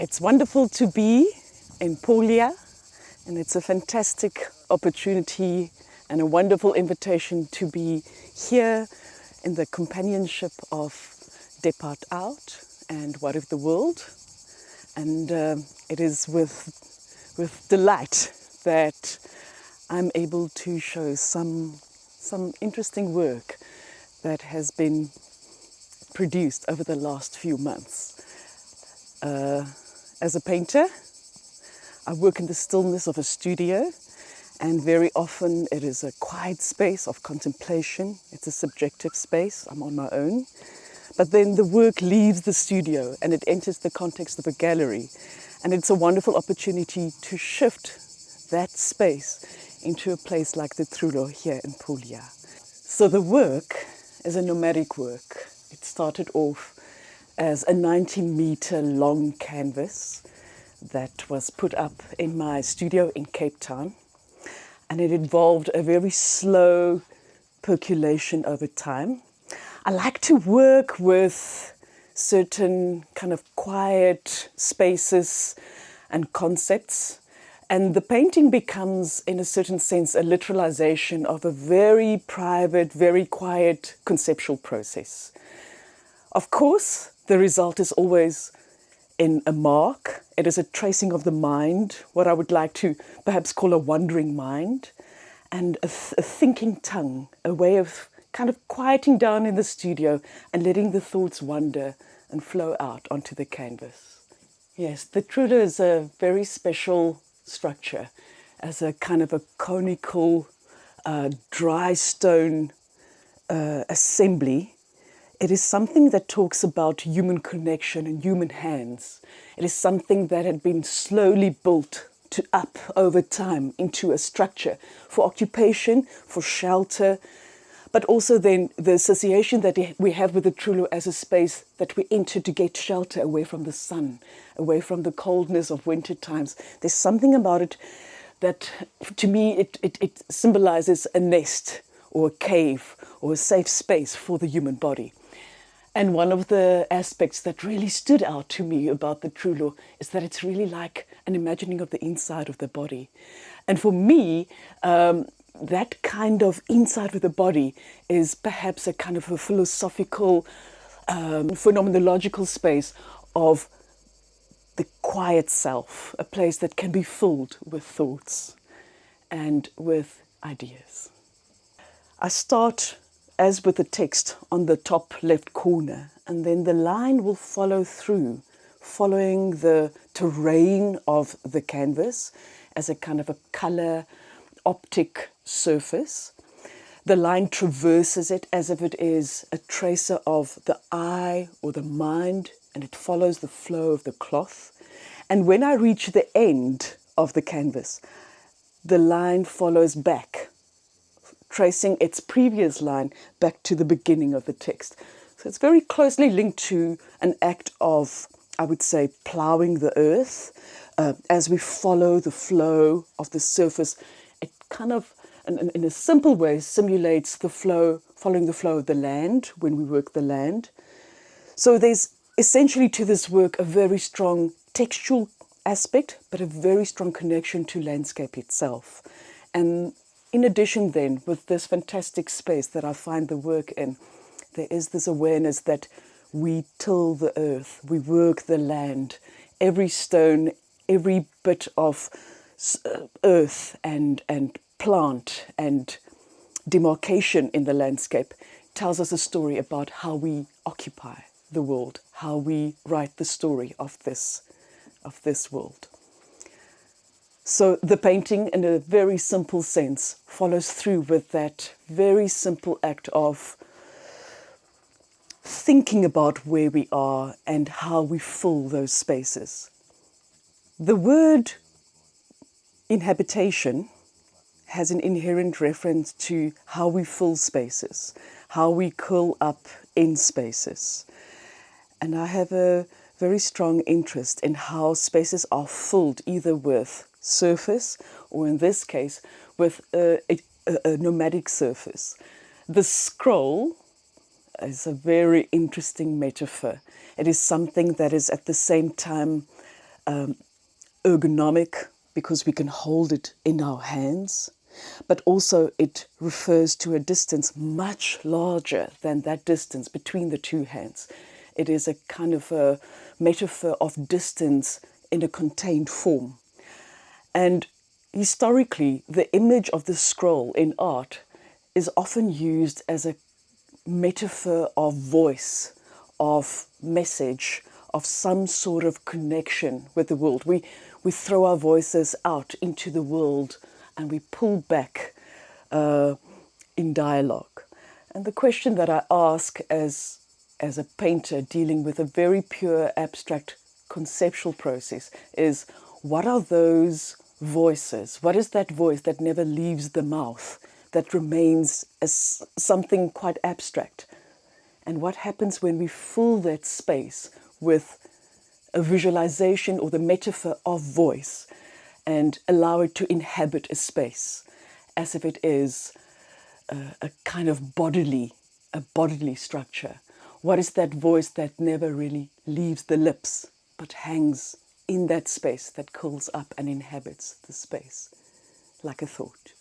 It's wonderful to be in Puglia, and it's a fantastic opportunity and a wonderful invitation to be here in the companionship of Depart Out and What of the World. And it is with delight that I'm able to show some interesting work that has been produced over the last few months. As a painter, I work in the stillness of a studio, and very often it is a quiet space of contemplation. It's a subjective space. I'm on my own. But then the work leaves the studio and it enters the context of a gallery. And it's a wonderful opportunity to shift that space into a place like the Trullo here in Puglia. So the work is a nomadic work. It started off as a 90-meter long canvas that was put up in my studio in Cape Town. And it involved a very slow percolation over time. I like to work with certain kind of quiet spaces and concepts. And the painting becomes, in a certain sense, a literalization of a very private, very quiet conceptual process. Of course, the result is always in a mark. It is a tracing of the mind, what I would like to perhaps call a wandering mind, and a thinking tongue, a way of kind of quieting down in the studio and letting the thoughts wander and flow out onto the canvas. Yes, the Trullo is a very special structure as a kind of a conical dry stone assembly. It is something that talks about human connection and human hands. It is something that had been slowly built up over time into a structure for occupation, for shelter, but also then the association that we have with the Trullo as a space that we enter to get shelter away from the sun, away from the coldness of winter times. There's something about it that, to me, it symbolizes a nest or a cave or a safe space for the human body. And one of the aspects that really stood out to me about the Trullo is that it's really like an imagining of the inside of the body. And for me, that kind of inside of the body is perhaps a kind of a philosophical, phenomenological space of the quiet self, a place that can be filled with thoughts and with ideas. I start as with the text on the top left corner, and then the line will follow through, following the terrain of the canvas as a kind of a color optic surface. The line traverses it as if it is a tracer of the eye or the mind, and it follows the flow of the cloth. And when I reach the end of the canvas, the line follows back, tracing its previous line back to the beginning of the text. So it's very closely linked to an act of, I would say, ploughing the earth. As we follow the flow of the surface, it kind of, in a simple way, simulates the flow, following the flow of the land when we work the land. So there's essentially to this work a very strong textual aspect, but a very strong connection to landscape itself. And in addition then, with this fantastic space that I find the work in, there is this awareness that we till the earth, we work the land. Every stone, every bit of earth and plant and demarcation in the landscape tells us a story about how we occupy the world, how we write the story of this world. So the painting, in a very simple sense, follows through with that very simple act of thinking about where we are and how we fill those spaces. The word inhabitation has an inherent reference to how we fill spaces, how we curl up in spaces. And I have a very strong interest in how spaces are filled either with surface or, in this case, with a nomadic surface. The scroll is a very interesting metaphor. It is something that is at the same time ergonomic because we can hold it in our hands, but also it refers to a distance much larger than that distance between the two hands. It is a kind of a metaphor of distance in a contained form. And historically, the image of the scroll in art is often used as a metaphor of voice, of message, of some sort of connection with the world. We throw our voices out into the world and we pull back in dialogue. And the question that I ask as a painter dealing with a very pure abstract conceptual process is, what are those voices? What is that voice that never leaves the mouth, that remains as something quite abstract? And what happens when we fill that space with a visualization or the metaphor of voice and allow it to inhabit a space as if it is a kind of bodily structure? What is that voice that never really leaves the lips but hangs in that space, that curls up and inhabits the space like a thought?